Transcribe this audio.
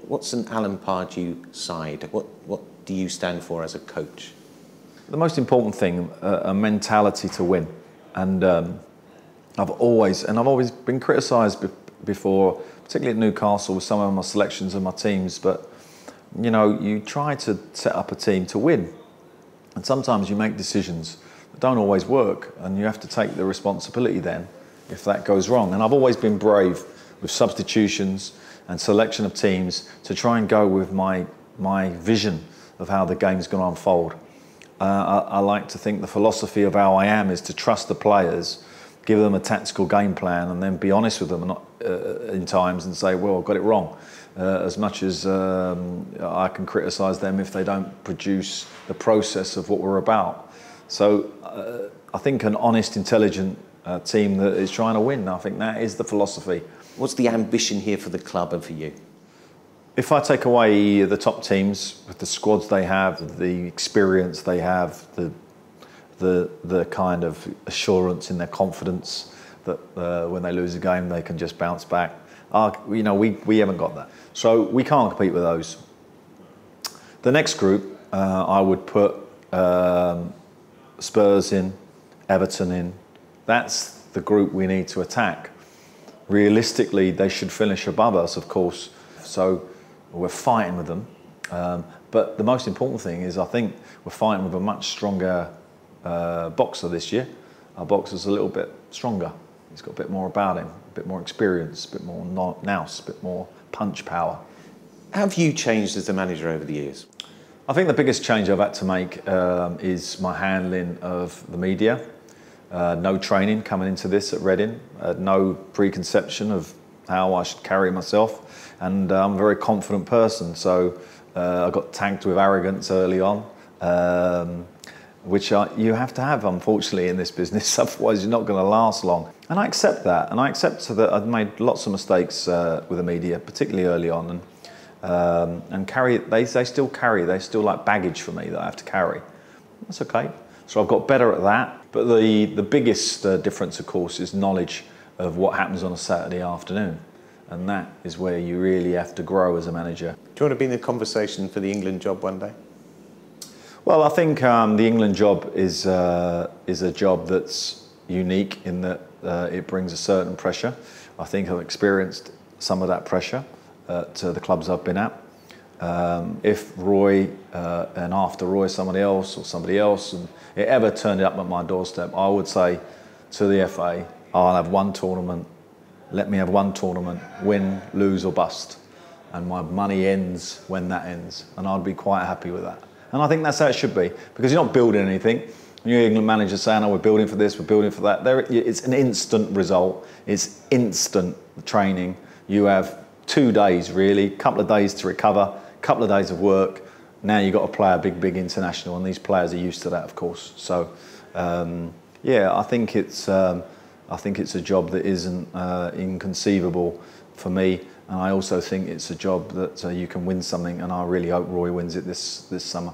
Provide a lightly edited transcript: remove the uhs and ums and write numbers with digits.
What's an Alan Pardew side? What do you stand for as a coach? The most important thing, a mentality to win. And I've always been criticised before, particularly at Newcastle with some of my selections of my teams, but you know, you try to set up a team to win. And sometimes you make decisions that don't always work, and you have to take the responsibility then if that goes wrong. And I've always been brave with substitutions and selection of teams to try and go with my vision of how the game's going to unfold. I like to think the philosophy of how I am is to trust the players, give them a tactical game plan, and then be honest with them in times and say, well, I got it wrong. As much as I can criticise them if they don't produce the process of what we're about. So I think an honest, intelligent team that is trying to win, I think that is the philosophy. What's the ambition here for the club and for you? If I take away the top teams with the squads they have, the experience they have, the kind of assurance in their confidence that when they lose a game they can just bounce back. You know, we haven't got that, so we can't compete with those. The next group, I would put Spurs in, Everton in. That's the group we need to attack. Realistically, they should finish above us, of course. So we're fighting with them. But the most important thing is I think we're fighting with a much stronger boxer this year. Our boxer's a little bit stronger. He's got a bit more about him, a bit more experience, a bit more nous, a bit more punch power. How have you changed as a manager over the years? I think the biggest change I've had to make is my handling of the media. No training coming into this at Reading, no preconception of how I should carry myself, and I'm a very confident person, so I got tagged with arrogance early on, which you have to have, unfortunately, in this business, otherwise you're not going to last long. And I accept that, and I accept that I've made lots of mistakes with the media, particularly early on, and they still like baggage for me that I have to carry. That's okay. So I've got better at that. But the biggest difference, of course, is knowledge of what happens on a Saturday afternoon. And that is where you really have to grow as a manager. Do you want to be in the conversation for the England job one day? Well, I think the England job is a job that's unique in that it brings a certain pressure. I think I've experienced some of that pressure at the clubs I've been at. If Roy and after Roy somebody else, and it ever turned up at my doorstep, I would say to the FA, I'll have one tournament, let me have one tournament, win, lose or bust. And my money ends when that ends. And I'd be quite happy with that. And I think that's how it should be, because you're not building anything. New England managers saying, oh, we're building for this, we're building for that. It's an instant result, it's instant training. You have 2 days really, couple of days to recover, couple of days of work. Now you've got to play a big international, and these players are used to that, of course. So, yeah, I think it's a job that isn't inconceivable for me, and I also think it's a job that you can win something, and I really hope Roy wins it this summer.